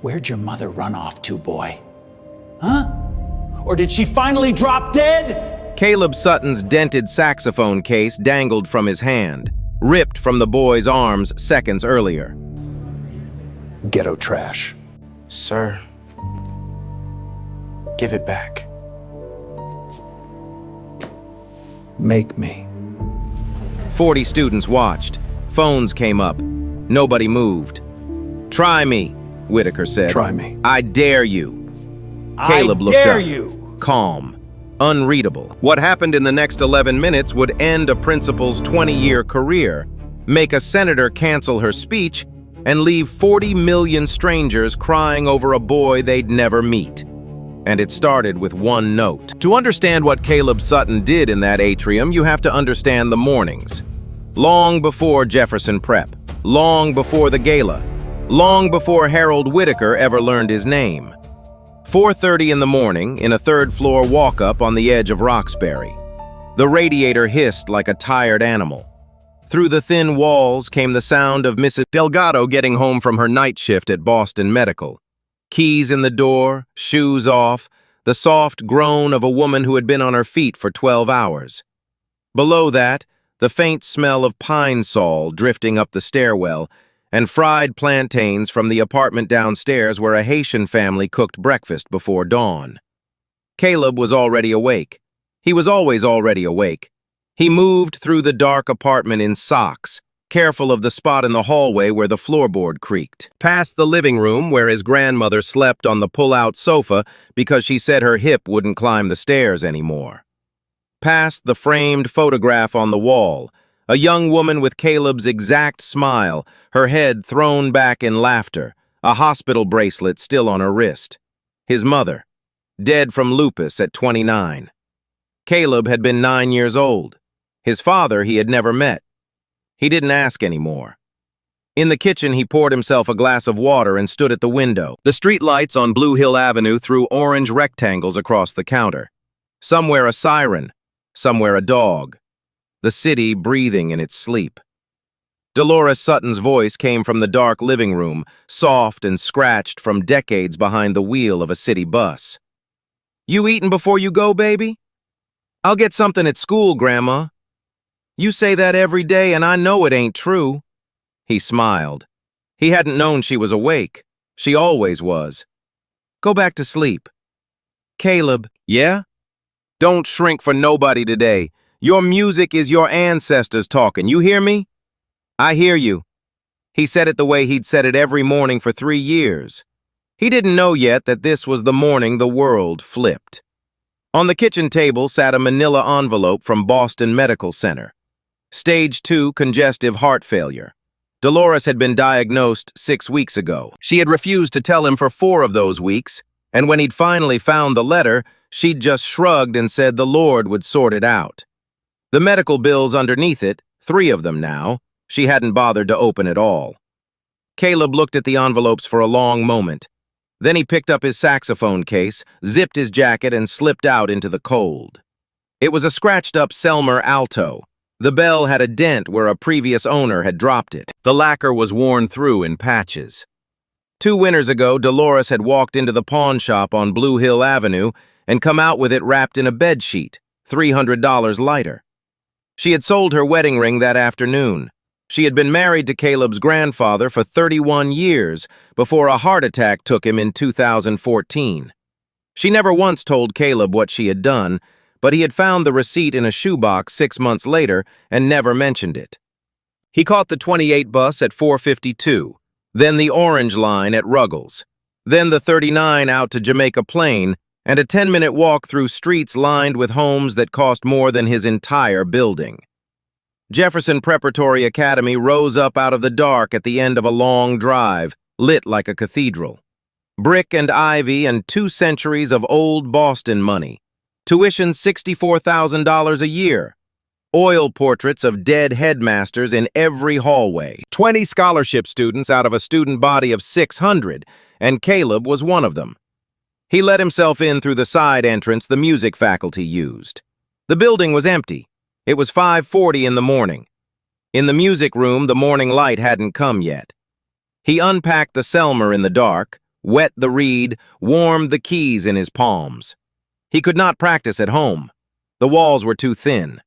Where'd your mother run off to, boy? Huh? Or did she finally drop dead? Caleb Sutton's dented saxophone case dangled from his hand, ripped from the boy's arms seconds earlier. Ghetto trash. Sir, give it back. Make me. 40 students watched. Phones came up. Nobody moved. "Try me," Whitaker said. Try me. "I dare you." Caleb looked I dare up, you. calm, unreadable. What happened in the next 11 minutes would end a principal's 20-year career, make a senator cancel her speech, and leave 40 million strangers crying over a boy they'd never meet. And it started with one note. To understand what Caleb Sutton did in that atrium, you have to understand the mornings. Long before Jefferson Prep, long before the gala, long before Harold Whitaker ever learned his name. 4:30 in the morning, in a third-floor walk-up on the edge of Roxbury. The radiator hissed like a tired animal. Through the thin walls came the sound of Mrs. Delgado getting home from her night shift at Boston Medical. Keys in the door, shoes off, the soft groan of a woman who had been on her feet for 12 hours. Below that, the faint smell of pine sol drifting up the stairwell, and fried plantains from the apartment downstairs where a Haitian family cooked breakfast before dawn. Caleb was already awake. He was always already awake. He moved through the dark apartment in socks, careful of the spot in the hallway where the floorboard creaked. Past the living room where his grandmother slept on the pull-out sofa because she said her hip wouldn't climb the stairs anymore. Past the framed photograph on the wall, a young woman with Caleb's exact smile, her head thrown back in laughter, a hospital bracelet still on her wrist. His mother, dead from lupus at 29. Caleb had been 9 years old. His father he had never met. He didn't ask anymore. In the kitchen, he poured himself a glass of water and stood at the window. The street lights on Blue Hill Avenue threw orange rectangles across the counter. Somewhere a siren, somewhere a dog. The city breathing in its sleep. Dolores Sutton's voice came from the dark living room, soft and scratched from decades behind the wheel of a city bus. "You eatin' before you go, baby? I'll get something at school, Grandma. You say that every day, and I know it ain't true." He smiled. He hadn't known she was awake. She always was. "Go back to sleep." "Caleb." "Yeah? Don't shrink for nobody today. Your music is your ancestors talking. You hear me?" "I hear you." He said it the way he'd said it every morning for 3 years. He didn't know yet that this was the morning the world flipped. On the kitchen table sat a manila envelope from Boston Medical Center. Stage 2 congestive heart failure. Dolores had been diagnosed 6 weeks ago. She had refused to tell him for 4 of those weeks, and when he'd finally found the letter, she'd just shrugged and said the Lord would sort it out. The medical bills underneath it, 3 of them now, she hadn't bothered to open at all. Caleb looked at the envelopes for a long moment. Then he picked up his saxophone case, zipped his jacket, and slipped out into the cold. It was a scratched-up Selmer Alto. The bell had a dent where a previous owner had dropped it. The lacquer was worn through in patches. 2 winters ago, Dolores had walked into the pawn shop on Blue Hill Avenue and come out with it wrapped in a bedsheet, $300 lighter. She had sold her wedding ring that afternoon. She had been married to Caleb's grandfather for 31 years before a heart attack took him in 2014. She never once told Caleb what she had done, but he had found the receipt in a shoebox 6 months later and never mentioned it. He caught the 28 bus at 4:52, then the Orange Line at Ruggles, then the 39 out to Jamaica Plain, and a 10-minute walk through streets lined with homes that cost more than his entire building. Jefferson Preparatory Academy rose up out of the dark at the end of a long drive, lit like a cathedral. Brick and ivy and 2 centuries of old Boston money. Tuition $64,000 a year. Oil portraits of dead headmasters in every hallway. 20 scholarship students out of a student body of 600, and Caleb was one of them. He let himself in through the side entrance the music faculty used. The building was empty. It was 5:40 in the morning. In the music room, the morning light hadn't come yet. He unpacked the Selmer in the dark, wet the reed, warmed the keys in his palms. He could not practice at home. The walls were too thin.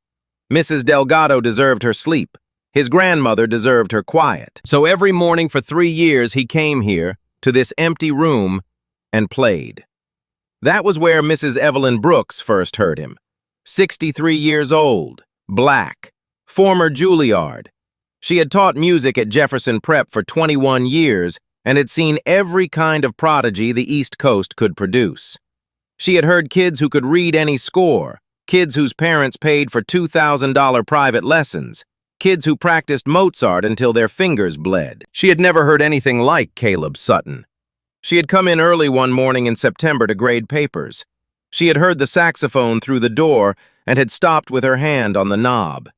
Mrs. Delgado deserved her sleep. His grandmother deserved her quiet. So every morning for 3 years he came here, to this empty room, and played. That was where Mrs. Evelyn Brooks first heard him. 63 years old, black, former Juilliard. She had taught music at Jefferson Prep for 21 years and had seen every kind of prodigy the East Coast could produce. She had heard kids who could read any score, kids whose parents paid for $2,000 private lessons, kids who practiced Mozart until their fingers bled. She had never heard anything like Caleb Sutton. She had come in early one morning in September to grade papers. She had heard the saxophone through the door and had stopped with her hand on the knob.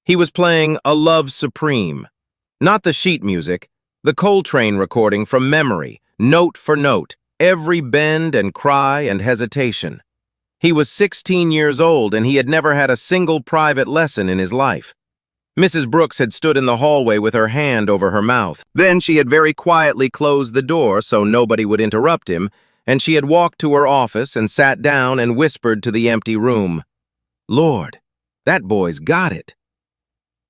He was playing A Love Supreme. Not the sheet music, the Coltrane recording from memory, note for note, every bend and cry and hesitation. He was 16 years old and he had never had a single private lesson in his life. Mrs. Brooks had stood in the hallway with her hand over her mouth. Then she had very quietly closed the door so nobody would interrupt him, and she had walked to her office and sat down and whispered to the empty room, "Lord, that boy's got it."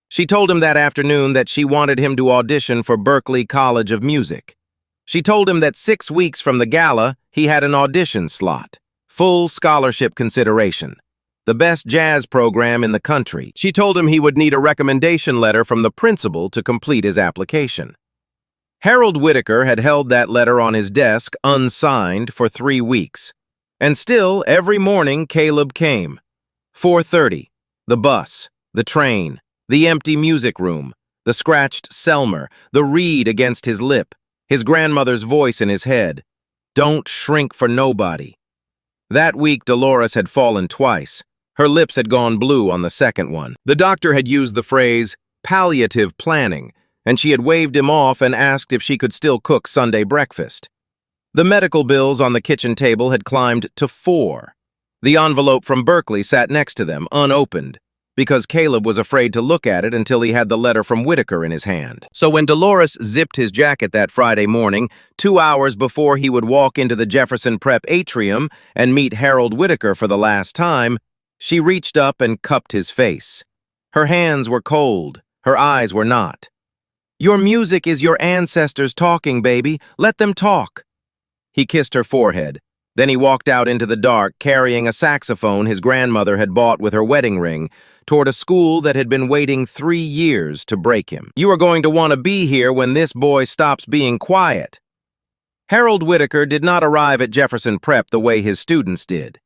She told him that afternoon that she wanted him to audition for Berklee College of Music. She told him that 6 weeks from the gala, he had an audition slot, full scholarship consideration, the best jazz program in the country. She told him he would need a recommendation letter from the principal to complete his application. Harold Whitaker had held that letter on his desk, unsigned, for 3 weeks. And still, every morning, Caleb came. 4:30, the bus, the train, the empty music room, the scratched Selmer, the reed against his lip, his grandmother's voice in his head. Don't shrink for nobody. That week, Dolores had fallen twice. Her lips had gone blue on the second one. The doctor had used the phrase palliative planning, and she had waved him off and asked if she could still cook Sunday breakfast. The medical bills on the kitchen table had climbed to 4. The envelope from Berklee sat next to them, unopened, because Caleb was afraid to look at it until he had the letter from Whitaker in his hand. So when Dolores zipped his jacket that Friday morning, 2 hours before he would walk into the Jefferson Prep atrium and meet Harold Whitaker for the last time, she reached up and cupped his face. Her hands were cold, her eyes were not. "Your music is your ancestors talking, baby. Let them talk." He kissed her forehead. Then he walked out into the dark, carrying a saxophone his grandmother had bought with her wedding ring, toward a school that had been waiting 3 years to break him. "You are going to want to be here when this boy stops being quiet." Harold Whitaker did not arrive at Jefferson Prep the way his students did.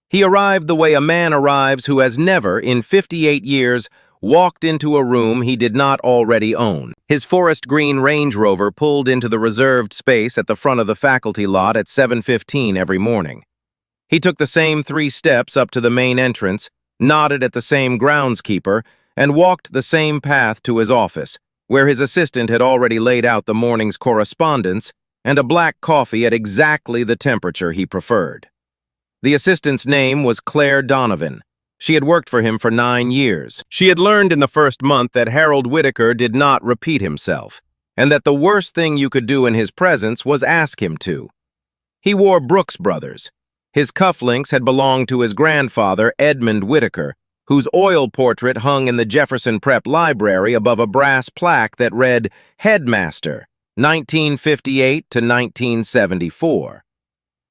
He arrived the way a man arrives who has never, in 58 years, walked into a room he did not already own. His forest green Range Rover pulled into the reserved space at the front of the faculty lot at 7:15 every morning. He took the same 3 steps up to the main entrance, nodded at the same groundskeeper, and walked the same path to his office, where his assistant had already laid out the morning's correspondence and a black coffee at exactly the temperature he preferred. The assistant's name was Claire Donovan. She had worked for him for 9 years. She had learned in the first month that Harold Whitaker did not repeat himself, and that the worst thing you could do in his presence was ask him to. He wore Brooks Brothers. His cufflinks had belonged to his grandfather, Edmund Whitaker, whose oil portrait hung in the Jefferson Prep library above a brass plaque that read, Headmaster, 1958 to 1974.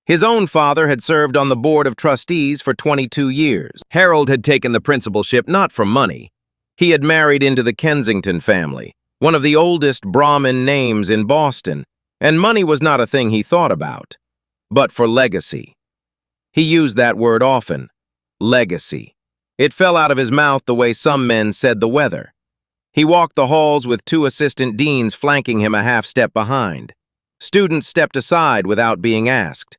His own father had served on the board of trustees for 22 years. Harold had taken the principalship not for money. He had married into the Kensington family, one of the oldest Brahmin names in Boston, and money was not a thing he thought about, but for legacy. He used that word often, legacy. It fell out of his mouth the way some men said the weather. He walked the halls with 2 assistant deans flanking him a half step behind. Students stepped aside without being asked.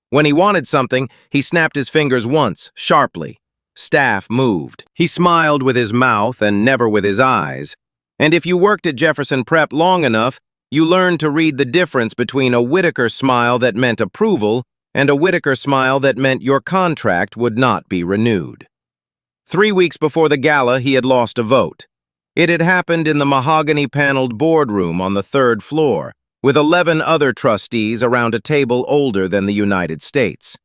When he wanted something, he snapped his fingers once, sharply. Staff moved. He smiled with his mouth and never with his eyes. And if you worked at Jefferson Prep long enough, you learned to read the difference between a Whitaker smile that meant approval and a Whitaker smile that meant your contract would not be renewed. 3 weeks before the gala, he had lost a vote. It had happened in the mahogany-paneled boardroom on the 3rd floor, with 11 other trustees around a table older than the United States.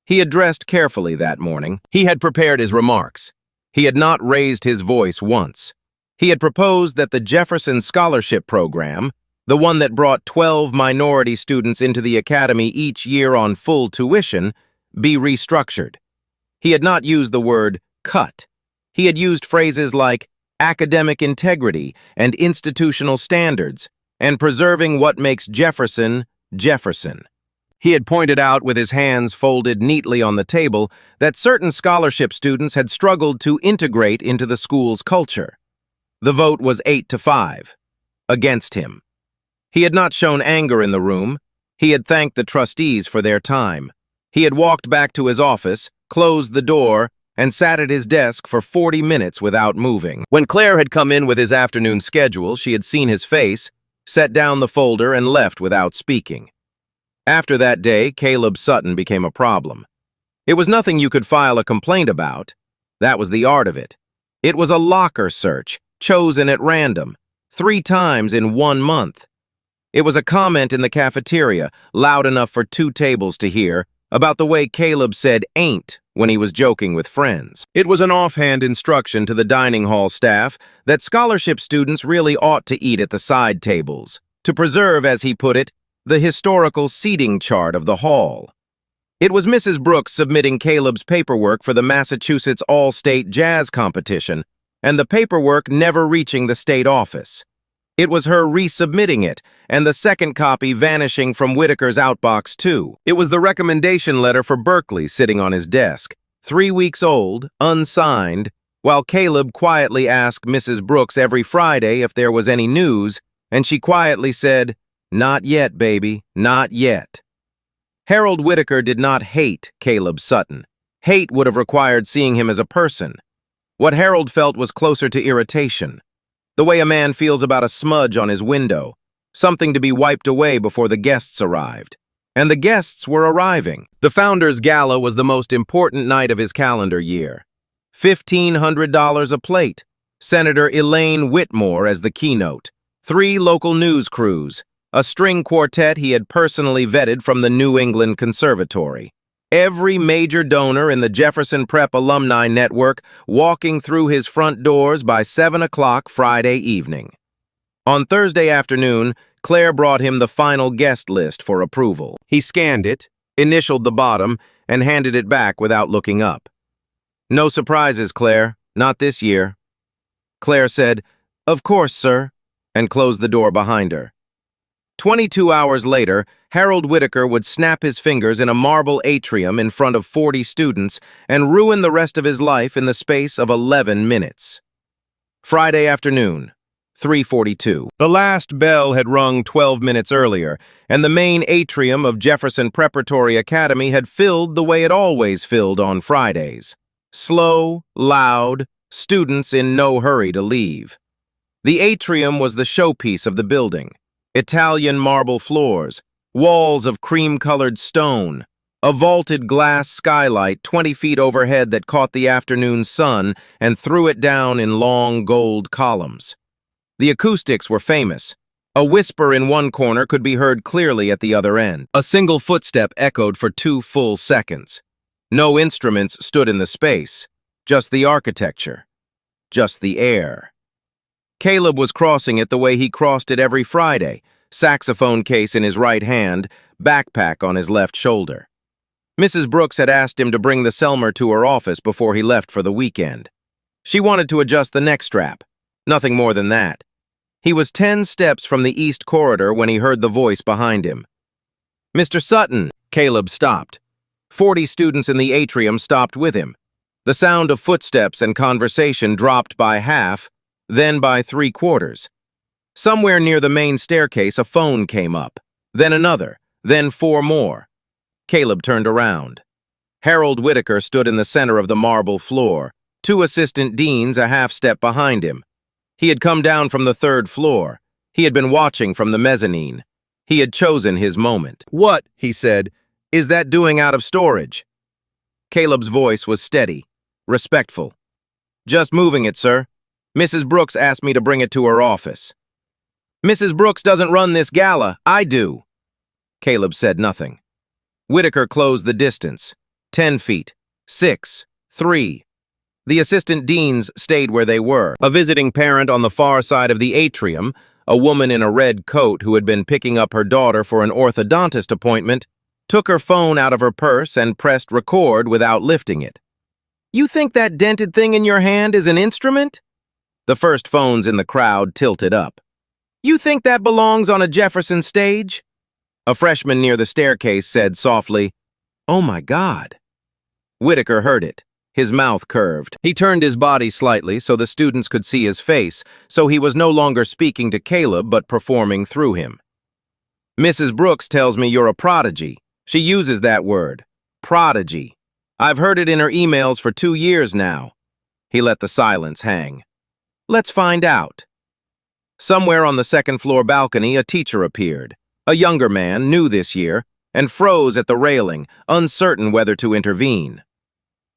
He had dressed carefully that morning. He had prepared his remarks. He had not raised his voice once. He had proposed that the Jefferson Scholarship Program, the one that brought 12 minority students into the academy each year on full tuition, be restructured. He had not used the word cut. He had used phrases like academic integrity and institutional standards, and preserving what makes Jefferson, Jefferson. He had pointed out with his hands folded neatly on the table that certain scholarship students had struggled to integrate into the school's culture. The vote was 8-5, against him. He had not shown anger in the room. He had thanked the trustees for their time. He had walked back to his office, closed the door, and sat at his desk for 40 minutes without moving. When Claire had come in with his afternoon schedule, she had seen his face, set down the folder, and left without speaking. After that day, Caleb Sutton became a problem. It was nothing you could file a complaint about. That was the art of it. It was a locker search, chosen at random, 3 times in 1 month. It was a comment in the cafeteria, loud enough for 2 tables to hear, about the way Caleb said ain't when he was joking with friends. It was an offhand instruction to the dining hall staff that scholarship students really ought to eat at the side tables, to preserve, as he put it, the historical seating chart of the hall. It was Mrs. Brooks submitting Caleb's paperwork for the Massachusetts All-State Jazz Competition, and the paperwork never reaching the state office. It was her resubmitting it, and the second copy vanishing from Whitaker's outbox too. It was the recommendation letter for Berkeley sitting on his desk, 3 weeks old, unsigned, while Caleb quietly asked Mrs. Brooks every Friday if there was any news, and she quietly said, "Not yet, baby, not yet." Harold Whitaker did not hate Caleb Sutton. Hate would have required seeing him as a person. What Harold felt was closer to irritation. The way a man feels about a smudge on his window, something to be wiped away before the guests arrived. And the guests were arriving. The Founders Gala was the most important night of his calendar year. $1,500 a plate. Senator Elaine Whitmore as the keynote. 3 local news crews. A string quartet he had personally vetted from the New England Conservatory. Every major donor in the Jefferson Prep Alumni Network walking through his front doors by 7 o'clock Friday evening. On Thursday afternoon, Claire brought him the final guest list for approval. He scanned it, initialed the bottom, and handed it back without looking up. "No surprises, Claire. Not this year." Claire said, "Of course, sir," and closed the door behind her. 22 hours later, Harold Whitaker would snap his fingers in a marble atrium in front of 40 students and ruin the rest of his life in the space of 11 minutes. Friday afternoon, 3:42. The last bell had rung 12 minutes earlier, and the main atrium of Jefferson Preparatory Academy had filled the way it always filled on Fridays. Slow, loud, students in no hurry to leave. The atrium was the showpiece of the building. Italian marble floors, walls of cream-colored stone, a vaulted glass skylight 20 feet overhead that caught the afternoon sun and threw it down in long gold columns. The acoustics were famous. A whisper in one corner could be heard clearly at the other end. A single footstep echoed for 2 full seconds. No instruments stood in the space, just the architecture, just the air. Caleb was crossing it the way he crossed it every Friday, saxophone case in his right hand, backpack on his left shoulder. Mrs. Brooks had asked him to bring the Selmer to her office before he left for the weekend. She wanted to adjust the neck strap, nothing more than that. He was 10 steps from the east corridor when he heard the voice behind him. "Mr. Sutton!" Caleb stopped. 40 students in the atrium stopped with him. The sound of footsteps and conversation dropped by half, then by 3/4. Somewhere near the main staircase, a phone came up, then another, then 4 more. Caleb turned around. Harold Whitaker stood in the center of the marble floor, 2 assistant deans a half step behind him. He had come down from the 3rd floor. He had been watching from the mezzanine. He had chosen his moment. "What," he said, "is that doing out of storage?" Caleb's voice was steady, respectful. "Just moving it, sir. Mrs. Brooks asked me to bring it to her office." Mrs. Brooks doesn't run this gala, I do. Caleb said nothing. Whitaker closed the distance. 10 feet. 6. 3. The assistant deans stayed where they were. A visiting parent on the far side of the atrium, a woman in a red coat who had been picking up her daughter for an orthodontist appointment, took her phone out of her purse and pressed record without lifting it. You think that dented thing in your hand is an instrument? The first phones in the crowd tilted up. You think that belongs on a Jefferson stage? A freshman near the staircase said softly, "Oh my God." Whitaker heard it. His mouth curved. He turned his body slightly so the students could see his face, so he was no longer speaking to Caleb but performing through him. Mrs. Brooks tells me you're a prodigy. She uses that word, prodigy. I've heard it in her emails for 2 years now. He let the silence hang. Let's find out. Somewhere on the second-floor balcony, a teacher appeared. A younger man, new this year, and froze at the railing, uncertain whether to intervene.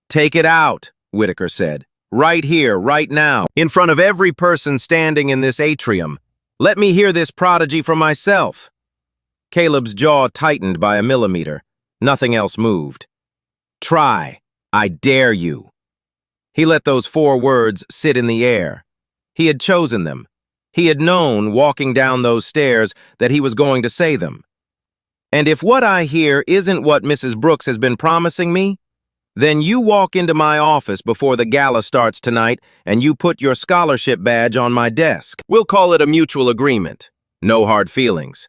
Take it out, Whitaker said. Right here, right now, in front of every person standing in this atrium. Let me hear this prodigy for myself. Caleb's jaw tightened by a millimeter. Nothing else moved. Try. I dare you. He let those 4 words sit in the air. He had chosen them. He had known, walking down those stairs, that he was going to say them. And if what I hear isn't what Mrs. Brooks has been promising me, then you walk into my office before the gala starts tonight and you put your scholarship badge on my desk. We'll call it a mutual agreement. No hard feelings.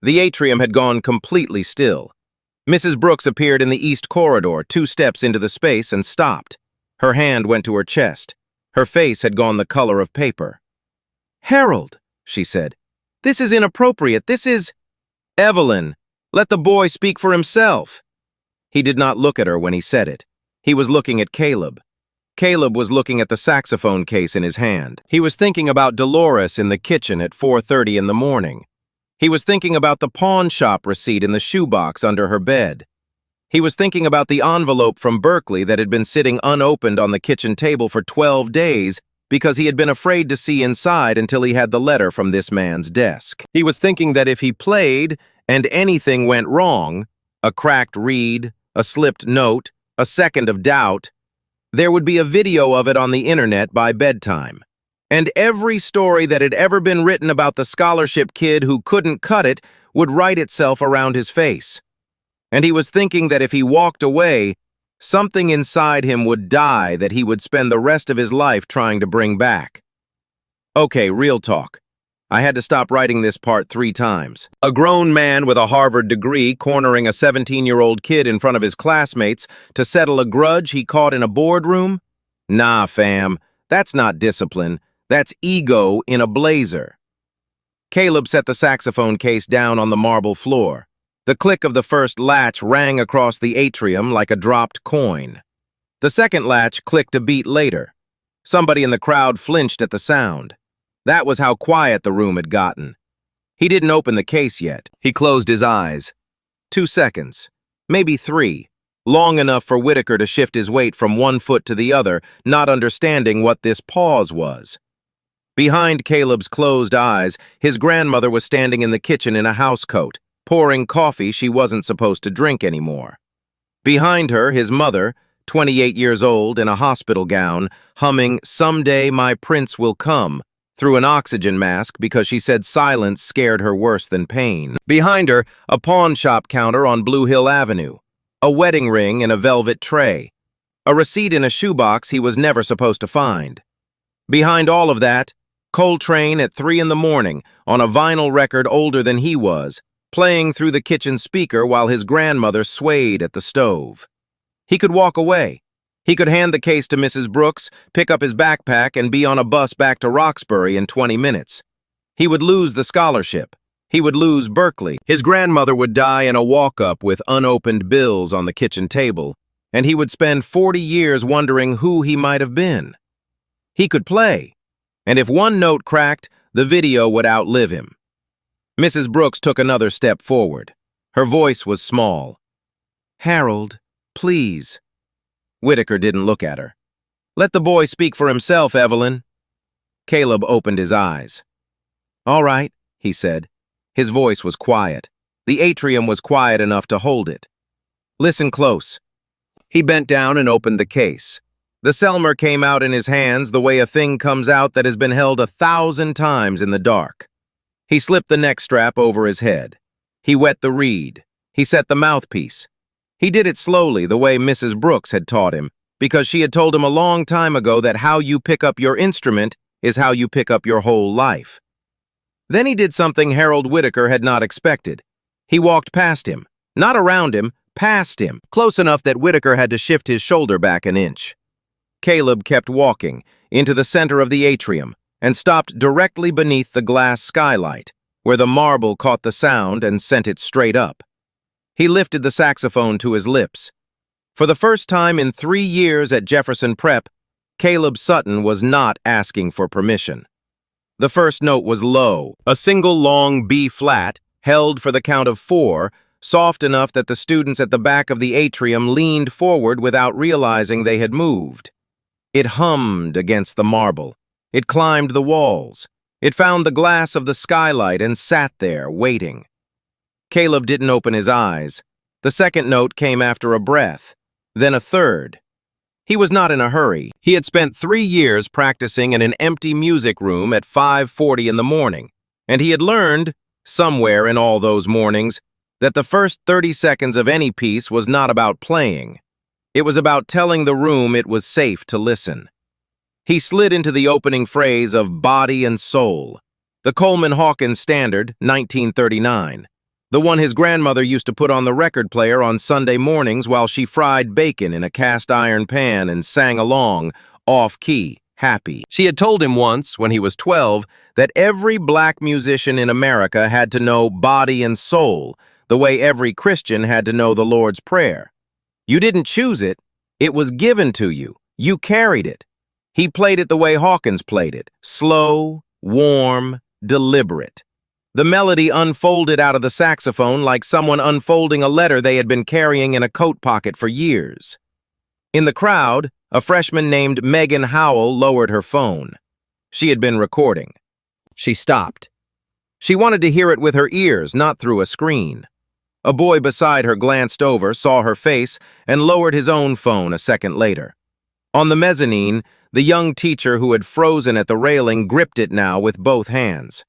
The atrium had gone completely still. Mrs. Brooks appeared in the east corridor, 2 steps into the space, and stopped. Her hand went to her chest. Her face had gone the color of paper. Harold, she said, this is inappropriate. This is... Evelyn, let the boy speak for himself. He did not look at her when he said it. He was looking at Caleb. Caleb was looking at the saxophone case in his hand. He was thinking about Dolores in the kitchen at 4:30 in the morning. He was thinking about the pawn shop receipt in the shoebox under her bed. He was thinking about the envelope from Berkeley that had been sitting unopened on the kitchen table for 12 days because he had been afraid to see inside until he had the letter from this man's desk. He was thinking that if he played and anything went wrong, a cracked reed, a slipped note, a second of doubt, there would be a video of it on the internet by bedtime. And every story that had ever been written about the scholarship kid who couldn't cut it would write itself around his face. And he was thinking that if he walked away, something inside him would die that he would spend the rest of his life trying to bring back. Okay, real talk. I had to stop writing this part 3 times. A grown man with a Harvard degree cornering a 17-year-old kid in front of his classmates to settle a grudge he caught in a boardroom? Nah, fam, that's not discipline. That's ego in a blazer. Caleb set the saxophone case down on the marble floor. The click of the first latch rang across the atrium like a dropped coin. The second latch clicked a beat later. Somebody in the crowd flinched at the sound. That was how quiet the room had gotten. He didn't open the case yet. He closed his eyes. 2 seconds, maybe 3, long enough for Whitaker to shift his weight from one foot to the other, not understanding what this pause was. Behind Caleb's closed eyes, his grandmother was standing in the kitchen in a housecoat, pouring coffee she wasn't supposed to drink anymore. Behind her, his mother, 28 years old in a hospital gown, humming "Someday My Prince Will Come" through an oxygen mask because she said silence scared her worse than pain. Behind her, a pawn shop counter on Blue Hill Avenue, a wedding ring in a velvet tray, a receipt in a shoebox he was never supposed to find. Behind all of that, Coltrane at 3 in the morning on a vinyl record older than he was, playing through the kitchen speaker while his grandmother swayed at the stove. He could walk away. He could hand the case to Mrs. Brooks, pick up his backpack, and be on a bus back to Roxbury in 20 minutes. He would lose the scholarship. He would lose Berkeley. His grandmother would die in a walk-up with unopened bills on the kitchen table, and he would spend 40 years wondering who he might have been. He could play, and if one note cracked, the video would outlive him. Mrs. Brooks took another step forward. Her voice was small. Harold, please. Whitaker didn't look at her. Let the boy speak for himself, Evelyn. Caleb opened his eyes. "All right," he said. His voice was quiet. The atrium was quiet enough to hold it. "Listen close." He bent down and opened the case. The Selmer came out in his hands the way a thing comes out that has been held 1,000 times in the dark. He slipped the neck strap over his head. He wet the reed. He set the mouthpiece. He did it slowly, the way Mrs. Brooks had taught him, because she had told him a long time ago that how you pick up your instrument is how you pick up your whole life. Then he did something Harold Whitaker had not expected. He walked past him, not around him, past him, close enough that Whitaker had to shift his shoulder back an inch. Caleb kept walking into the center of the atrium and stopped directly beneath the glass skylight, where the marble caught the sound and sent it straight up. He lifted the saxophone to his lips. For the first time in 3 years at Jefferson Prep, Caleb Sutton was not asking for permission. The first note was low, a single long B-flat, held for the count of 4, soft enough that the students at the back of the atrium leaned forward without realizing they had moved. It hummed against the marble. It climbed the walls. It found the glass of the skylight and sat there, waiting. Caleb didn't open his eyes. The second note came after a breath, then a third. He was not in a hurry. He had spent 3 years practicing in an empty music room at 5:40 in the morning, and he had learned, somewhere in all those mornings, that the first 30 seconds of any piece was not about playing. It was about telling the room it was safe to listen. He slid into the opening phrase of Body and Soul, the Coleman Hawkins Standard, 1939, the one his grandmother used to put on the record player on Sunday mornings while she fried bacon in a cast-iron pan and sang along, off-key, happy. She had told him once, when he was 12, that every black musician in America had to know Body and Soul, the way every Christian had to know the Lord's Prayer. You didn't choose it. It was given to you. You carried it. He played it the way Hawkins played it, slow, warm, deliberate. The melody unfolded out of the saxophone like someone unfolding a letter they had been carrying in a coat pocket for years. In the crowd, a freshman named Megan Howell lowered her phone. She had been recording. She stopped. She wanted to hear it with her ears, not through a screen. A boy beside her glanced over, saw her face, and lowered his own phone a second later. On the mezzanine, the young teacher who had frozen at the railing gripped it now with both hands.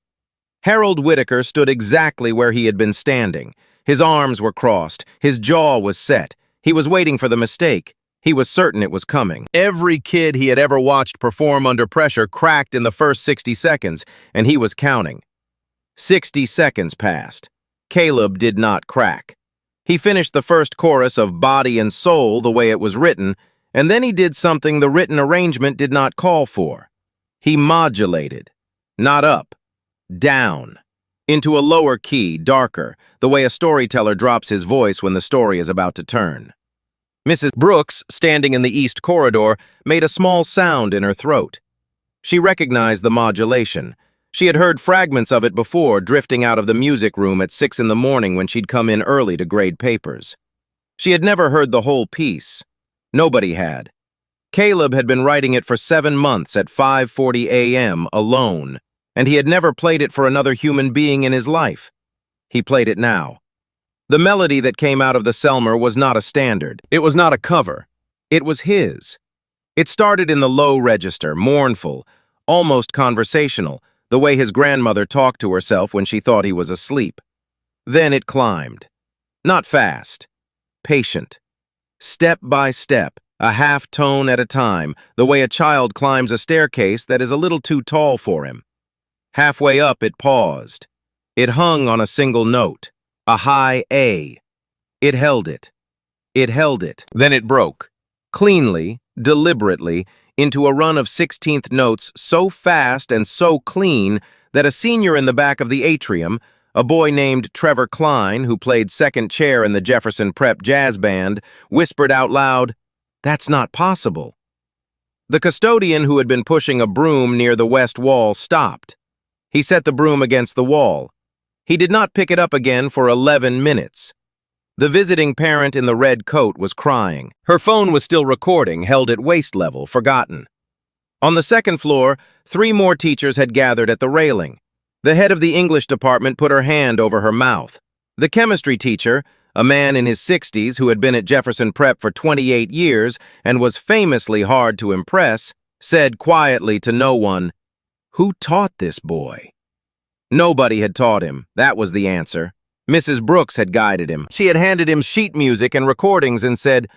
Harold Whitaker stood exactly where he had been standing. His arms were crossed. His jaw was set. He was waiting for the mistake. He was certain it was coming. Every kid he had ever watched perform under pressure cracked in the first 60 seconds, and he was counting. 60 seconds passed. Caleb did not crack. He finished the first chorus of Body and Soul the way it was written, and then he did something the written arrangement did not call for. He modulated, not up, down, into a lower key, darker, the way a storyteller drops his voice when the story is about to turn. Mrs. Brooks, standing in the east corridor, made a small sound in her throat. She recognized the modulation. She had heard fragments of it before, drifting out of the music room at 6 in the morning when she'd come in early to grade papers. She had never heard the whole piece. Nobody had. Caleb had been writing it for 7 months at 5:40 a.m. alone, and he had never played it for another human being in his life. He played it now. The melody that came out of the Selmer was not a standard. It was not a cover. It was his. It started in the low register, mournful, almost conversational, the way his grandmother talked to herself when she thought he was asleep. Then it climbed. Not fast. Patient. Step by step, a half tone at a time, the way a child climbs a staircase that is a little too tall for him. Halfway up, it paused. It hung on a single note, a high A. It held it. It held it. Then it broke, cleanly, deliberately, into a run of 16th notes so fast and so clean that a senior in the back of the atrium, a boy named Trevor Klein, who played second chair in the Jefferson Prep Jazz Band, whispered out loud, "That's not possible." The custodian who had been pushing a broom near the west wall stopped. He set the broom against the wall. He did not pick it up again for 11 minutes. The visiting parent in the red coat was crying. Her phone was still recording, held at waist level, forgotten. On the second floor, 3 more teachers had gathered at the railing. The head of the English department put her hand over her mouth. The chemistry teacher, a man in his 60s who had been at Jefferson Prep for 28 years and was famously hard to impress, said quietly to no one, "Who taught this boy?" Nobody had taught him, that was the answer. Mrs. Brooks had guided him. She had handed him sheet music and recordings and said,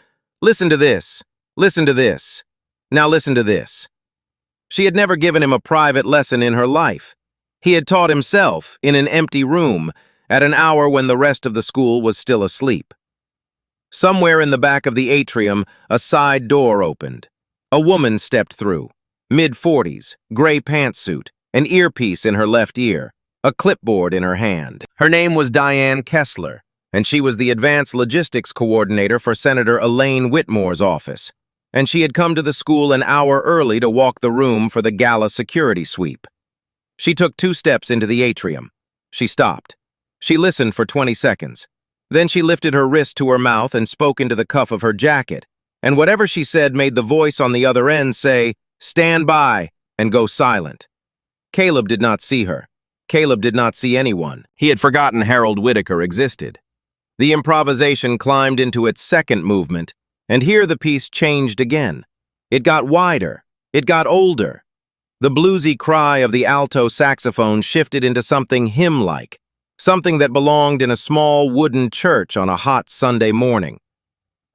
"Listen to this, listen to this, now listen to this." She had never given him a private lesson in her life. He had taught himself in an empty room at an hour when the rest of the school was still asleep. Somewhere in the back of the atrium, a side door opened. A woman stepped through, mid-40s, gray pantsuit, an earpiece in her left ear, a clipboard in her hand. Her name was Diane Kessler, and she was the advanced logistics coordinator for Senator Elaine Whitmore's office, and she had come to the school an hour early to walk the room for the gala security sweep. She took 2 steps into the atrium. She stopped. She listened for 20 seconds. Then she lifted her wrist to her mouth and spoke into the cuff of her jacket, and whatever she said made the voice on the other end say, "Stand by," and go silent. Caleb did not see her. Caleb did not see anyone. He had forgotten Harold Whitaker existed. The improvisation climbed into its second movement, and here the piece changed again. It got wider. It got older. The bluesy cry of the alto saxophone shifted into something hymn-like, something that belonged in a small wooden church on a hot Sunday morning.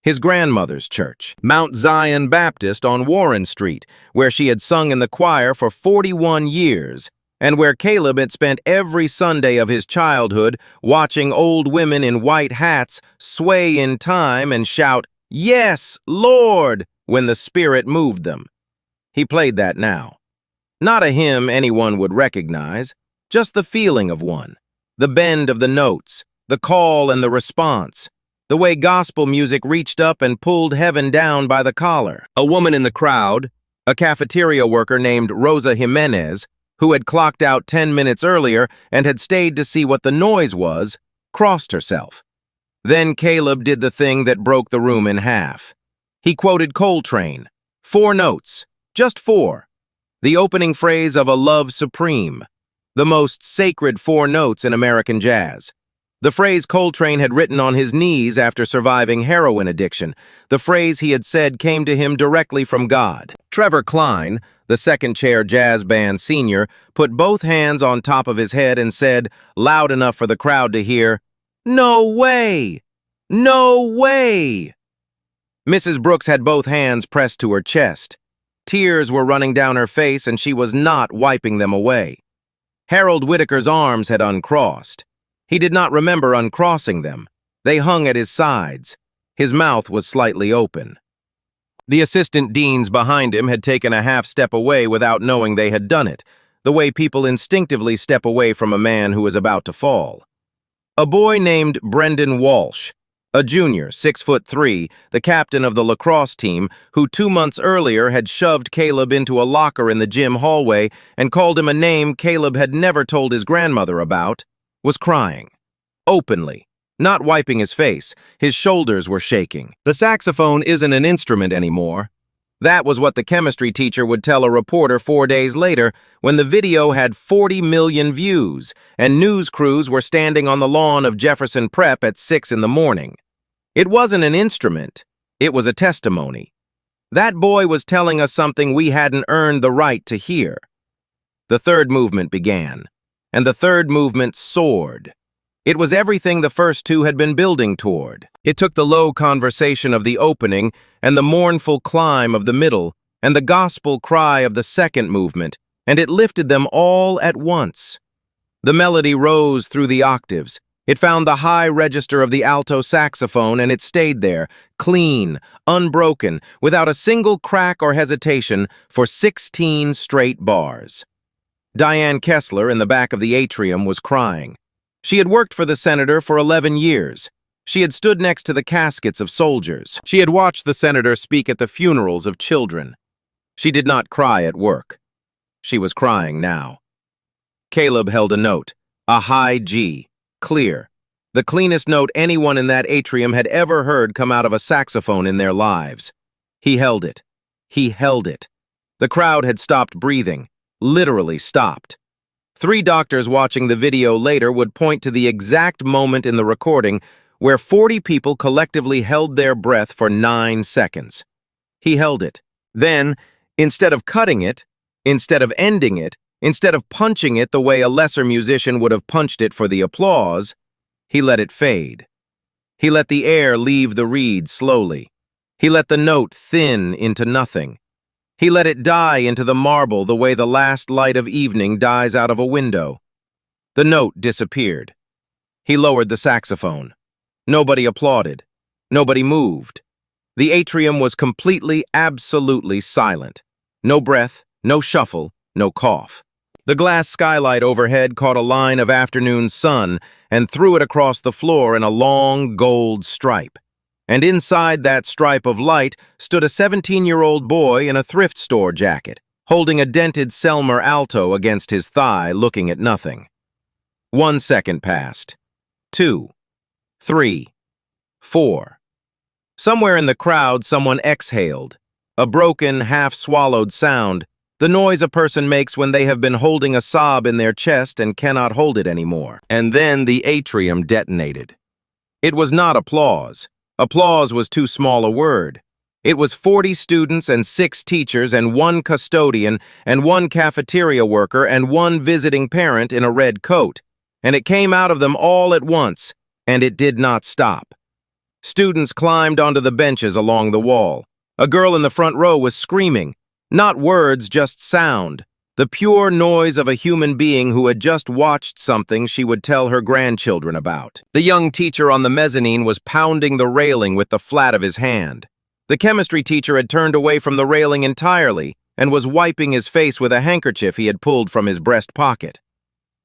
His grandmother's church, Mount Zion Baptist on Warren Street, where she had sung in the choir for 41 years, and where Caleb had spent every Sunday of his childhood watching old women in white hats sway in time and shout, "Yes, Lord," when the Spirit moved them. He played that now. Not a hymn anyone would recognize, just the feeling of one, the bend of the notes, the call and the response, the way gospel music reached up and pulled heaven down by the collar. A woman in the crowd, a cafeteria worker named Rosa Jimenez, who had clocked out 10 minutes earlier and had stayed to see what the noise was, crossed herself. Then Caleb did the thing that broke the room in half. He quoted Coltrane, 4 notes, just 4. The opening phrase of A Love Supreme, the most sacred 4 notes in American jazz. The phrase Coltrane had written on his knees after surviving heroin addiction. The phrase he had said came to him directly from God. Trevor Klein, the second-chair jazz band senior, put both hands on top of his head and said, loud enough for the crowd to hear, "No way! No way!" Mrs. Brooks had both hands pressed to her chest. Tears were running down her face, and she was not wiping them away. Harold Whitaker's arms had uncrossed. He did not remember uncrossing them. They hung at his sides. His mouth was slightly open. The assistant deans behind him had taken a half step away without knowing they had done it, the way people instinctively step away from a man who is about to fall. A boy named Brendan Walsh, a junior, 6'3", the captain of the lacrosse team, who 2 months earlier had shoved Caleb into a locker in the gym hallway and called him a name Caleb had never told his grandmother about, was crying. Openly. Not wiping his face. His shoulders were shaking. The saxophone isn't an instrument anymore. That was what the chemistry teacher would tell a reporter 4 days later when the video had 40 million views and news crews were standing on the lawn of Jefferson Prep at 6 in the morning. It wasn't an instrument. It was a testimony. That boy was telling us something we hadn't earned the right to hear. The third movement began, and the third movement soared. It was everything the first 2 had been building toward. It took the low conversation of the opening and the mournful climb of the middle and the gospel cry of the second movement, and it lifted them all at once. The melody rose through the octaves. It found the high register of the alto saxophone, and it stayed there, clean, unbroken, without a single crack or hesitation, for 16 straight bars. Diane Kessler, in the back of the atrium, was crying. She had worked for the senator for 11 years. She had stood next to the caskets of soldiers. She had watched the senator speak at the funerals of children. She did not cry at work. She was crying now. Caleb held a note, a high G, clear, the cleanest note anyone in that atrium had ever heard come out of a saxophone in their lives. He held it. He held it. The crowd had stopped breathing, literally stopped. 3 doctors watching the video later would point to the exact moment in the recording where 40 people collectively held their breath for 9 seconds. He held it. Then, instead of cutting it, instead of ending it, instead of punching it the way a lesser musician would have punched it for the applause, he let it fade. He let the air leave the reed slowly. He let the note thin into nothing. He let it die into the marble the way the last light of evening dies out of a window. The note disappeared. He lowered the saxophone. Nobody applauded. Nobody moved. The atrium was completely, absolutely silent. No breath, no shuffle, no cough. The glass skylight overhead caught a line of afternoon sun and threw it across the floor in a long gold stripe. And inside that stripe of light stood a 17-year-old boy in a thrift store jacket, holding a dented Selmer Alto against his thigh, looking at nothing. 1 second passed. 2. 3. 4. Somewhere in the crowd, someone exhaled. A broken, half-swallowed sound, the noise a person makes when they have been holding a sob in their chest and cannot hold it anymore. And then the atrium detonated. It was not applause. Applause was too small a word. It was 40 students and 6 teachers and 1 custodian and 1 cafeteria worker and 1 visiting parent in a red coat. And it came out of them all at once, and it did not stop. Students climbed onto the benches along the wall. A girl in the front row was screaming. Not words, just sound. The pure noise of a human being who had just watched something she would tell her grandchildren about. The young teacher on the mezzanine was pounding the railing with the flat of his hand. The chemistry teacher had turned away from the railing entirely and was wiping his face with a handkerchief he had pulled from his breast pocket.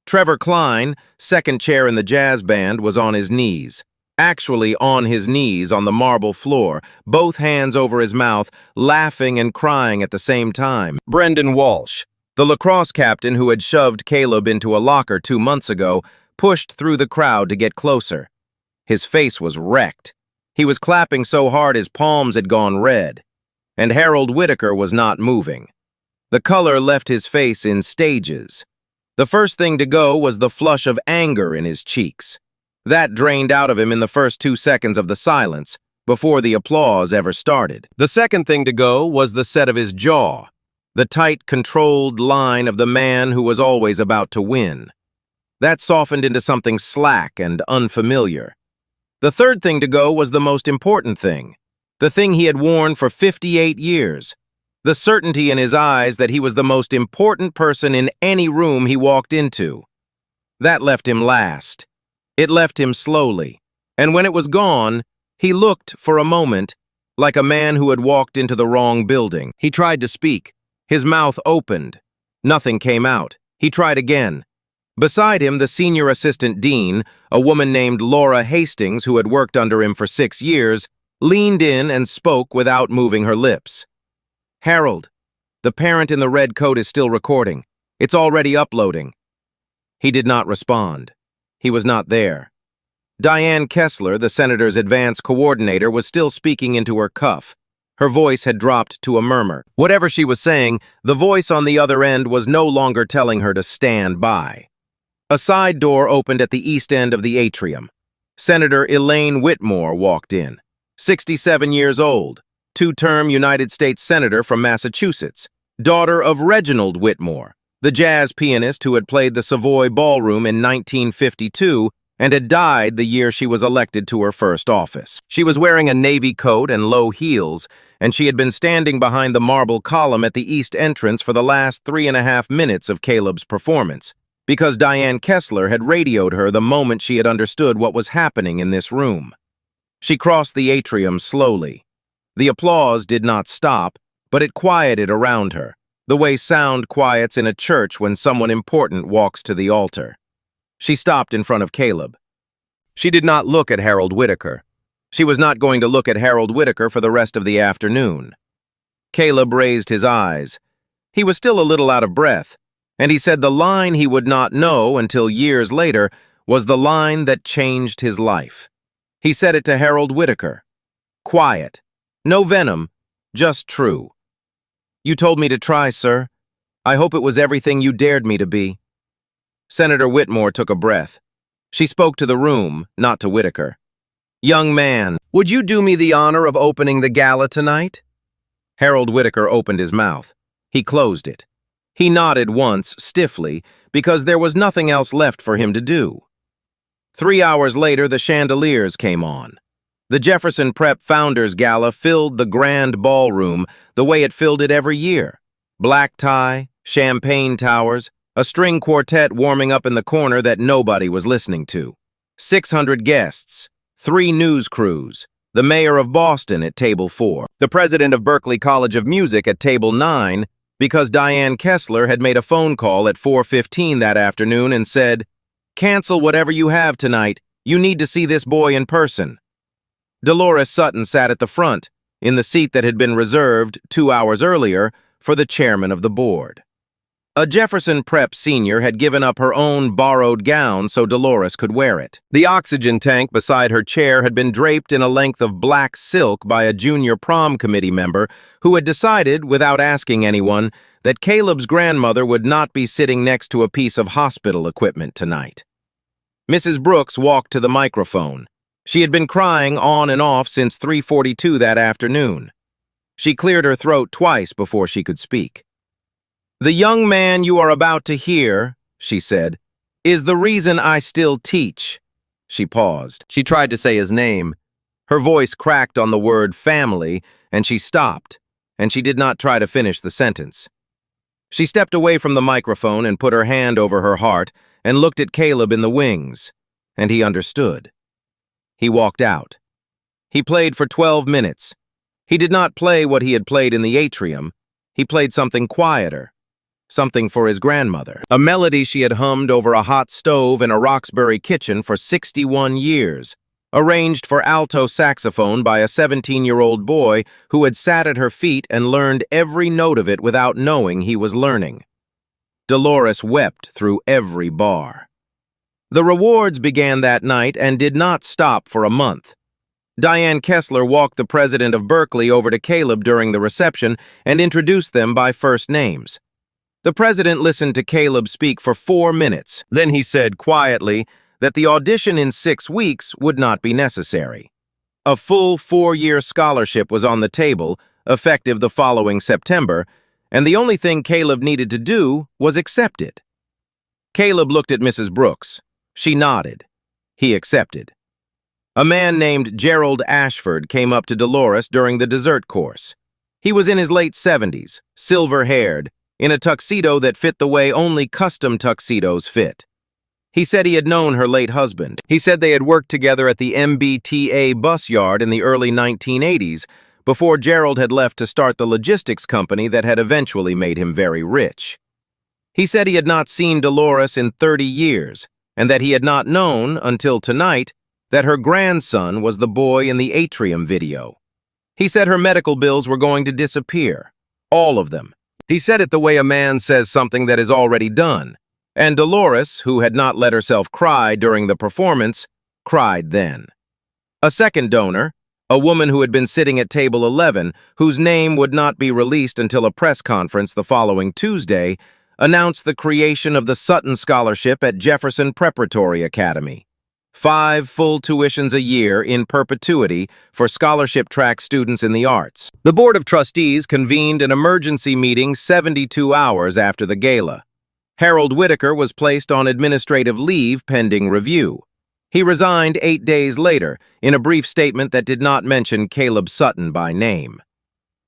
Trevor Klein, second chair in the jazz band, was on his knees. Actually on his knees on the marble floor, both hands over his mouth, laughing and crying at the same time. Brendan Walsh, the lacrosse captain who had shoved Caleb into a locker 2 months ago, pushed through the crowd to get closer. His face was wrecked. He was clapping so hard his palms had gone red. And Harold Whitaker was not moving. The color left his face in stages. The first thing to go was the flush of anger in his cheeks. That drained out of him in the first 2 seconds of the silence, before the applause ever started. The second thing to go was the set of his jaw, the tight, controlled line of the man who was always about to win. That softened into something slack and unfamiliar. The third thing to go was the most important thing, the thing he had worn for 58 years, the certainty in his eyes that he was the most important person in any room he walked into. That left him last. It left him slowly, and when it was gone, he looked, for a moment, like a man who had walked into the wrong building. He tried to speak. His mouth opened. Nothing came out. He tried again. Beside him, the senior assistant dean, a woman named Laura Hastings, who had worked under him for 6 years, leaned in and spoke without moving her lips. "Harold, the parent in the red coat is still recording. It's already uploading." He did not respond. He was not there. Diane Kessler, the senator's advance coordinator, was still speaking into her cuff. Her voice had dropped to a murmur. Whatever she was saying, the voice on the other end was no longer telling her to stand by. A side door opened at the east end of the atrium. Senator Elaine Whitmore walked in. 67 years old, 2-term United States Senator from Massachusetts, daughter of Reginald Whitmore, the jazz pianist who had played the Savoy Ballroom in 1952 and had died the year she was elected to her first office. She was wearing a navy coat and low heels, and she had been standing behind the marble column at the east entrance for the last 3.5 minutes of Caleb's performance, because Diane Kessler had radioed her the moment she had understood what was happening in this room. She crossed the atrium slowly. The applause did not stop, but it quieted around her, the way sound quiets in a church when someone important walks to the altar. She stopped in front of Caleb. She did not look at Harold Whitaker. She was not going to look at Harold Whitaker for the rest of the afternoon. Caleb raised his eyes. He was still a little out of breath, and he said the line he would not know until years later was the line that changed his life. He said it to Harold Whitaker. Quiet. No venom, just true. "You told me to try, sir. I hope it was everything you dared me to be." Senator Whitmore took a breath. She spoke to the room, not to Whitaker. "Young man, would you do me the honor of opening the gala tonight?" Harold Whitaker opened his mouth. He closed it. He nodded once, stiffly, because there was nothing else left for him to do. 3 hours later, the chandeliers came on. The Jefferson Prep Founders Gala filled the grand ballroom the way it filled it every year. Black tie, champagne towers, a string quartet warming up in the corner that nobody was listening to. 600 guests, 3 news crews, the mayor of Boston at table 4, the president of Berklee College of Music at table 9, because Diane Kessler had made a phone call at 4:15 that afternoon and said, "Cancel whatever you have tonight. You need to see this boy in person." Dolores Sutton sat at the front, in the seat that had been reserved 2 hours earlier for the chairman of the board. A Jefferson Prep senior had given up her own borrowed gown so Dolores could wear it. The oxygen tank beside her chair had been draped in a length of black silk by a junior prom committee member who had decided, without asking anyone, that Caleb's grandmother would not be sitting next to a piece of hospital equipment tonight. Mrs. Brooks walked to the microphone. She had been crying on and off since 3:42 that afternoon. She cleared her throat twice before she could speak. "The young man you are about to hear," she said, "is the reason I still teach." She paused. She tried to say his name. Her voice cracked on the word family, and she stopped, and she did not try to finish the sentence. She stepped away from the microphone and put her hand over her heart and looked at Caleb in the wings, and he understood. He walked out. He played for 12 minutes. He did not play what he had played in the atrium. He played something quieter. Something for his grandmother. A melody she had hummed over a hot stove in a Roxbury kitchen for 61 years, arranged for alto saxophone by a 17-year-old boy who had sat at her feet and learned every note of it without knowing he was learning. Dolores wept through every bar. The rewards began that night and did not stop for a month. Diane Kessler walked the president of Berklee over to Caleb during the reception and introduced them by first names. The president listened to Caleb speak for 4 minutes. Then he said quietly that the audition in 6 weeks would not be necessary. A full 4-year scholarship was on the table, effective the following September, and the only thing Caleb needed to do was accept it. Caleb looked at Mrs. Brooks. She nodded. He accepted. A man named Gerald Ashford came up to Dolores during the dessert course. He was in his late 70s, silver-haired, in a tuxedo that fit the way only custom tuxedos fit. He said he had known her late husband. He said they had worked together at the MBTA bus yard in the early 1980s, before Gerald had left to start the logistics company that had eventually made him very rich. He said he had not seen Dolores in 30 years, and that he had not known, until tonight, that her grandson was the boy in the atrium video. He said her medical bills were going to disappear. All of them. He said it the way a man says something that is already done. And Dolores, who had not let herself cry during the performance, cried then. A second donor, a woman who had been sitting at table 11, whose name would not be released until a press conference the following Tuesday, announced the creation of the Sutton Scholarship at Jefferson Preparatory Academy. 5 full tuitions a year in perpetuity for scholarship track students in the arts. The Board of Trustees convened an emergency meeting 72 hours after the gala. Harold Whitaker was placed on administrative leave pending review. He resigned 8 days later in a brief statement that did not mention Caleb Sutton by name.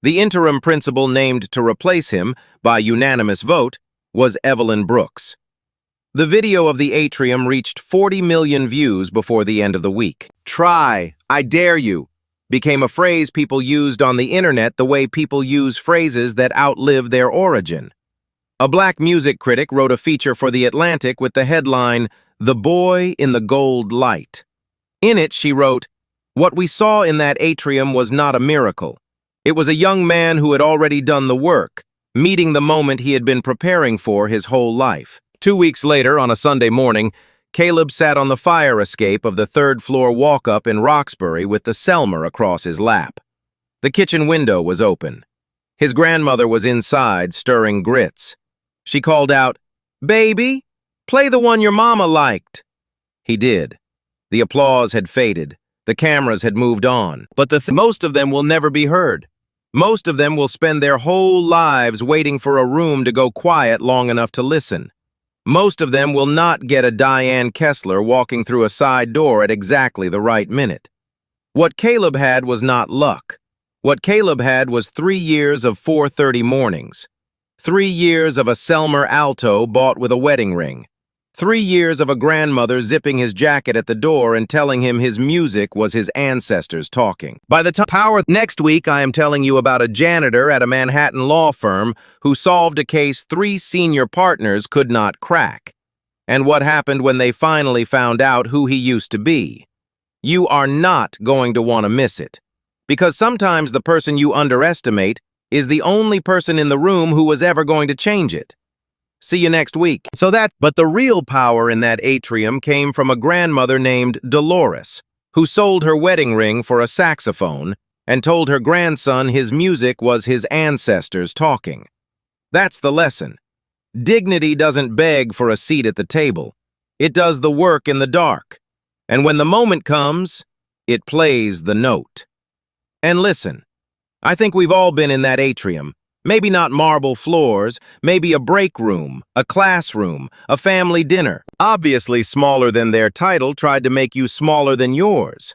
The interim principal named to replace him, by unanimous vote, was Evelyn Brooks. The video of the atrium reached 40 million views before the end of the week. "Try, I dare you," became a phrase people used on the internet the way people use phrases that outlive their origin. A black music critic wrote a feature for The Atlantic with the headline, "The Boy in the Gold Light." In it, she wrote, "What we saw in that atrium was not a miracle. It was a young man who had already done the work, meeting the moment he had been preparing for his whole life." 2 weeks later, on a Sunday morning, Caleb sat on the fire escape of the 3rd-floor walk-up in Roxbury with the Selmer across his lap. The kitchen window was open. His grandmother was inside, stirring grits. She called out, "Baby?" Play the one your mama liked." He did. The applause had faded. The cameras had moved on. But most of them will never be heard. Most of them will spend their whole lives waiting for a room to go quiet long enough to listen. Most of them will not get a Diane Kessler walking through a side door at exactly the right minute. What Caleb had was not luck. What Caleb had was 3 years of 4:30 mornings. 3 years of a Selmer Alto bought with a wedding ring. 3 years of a grandmother zipping his jacket at the door and telling him his music was his ancestors talking. By the time next week, I am telling you about a janitor at a Manhattan law firm who solved a case 3 senior partners could not crack, and what happened when they finally found out who he used to be. You are not going to want to miss it, because sometimes the person you underestimate is the only person in the room who was ever going to change it. See you next week. But the real power in that atrium came from a grandmother named Dolores, who sold her wedding ring for a saxophone and told her grandson his music was his ancestors talking. That's the lesson. Dignity doesn't beg for a seat at the table. It does the work in the dark. And when the moment comes, it plays the note. And listen, I think we've all been in that atrium. Maybe not marble floors, maybe a break room, a classroom, a family dinner. Obviously smaller than their title tried to make you smaller than yours.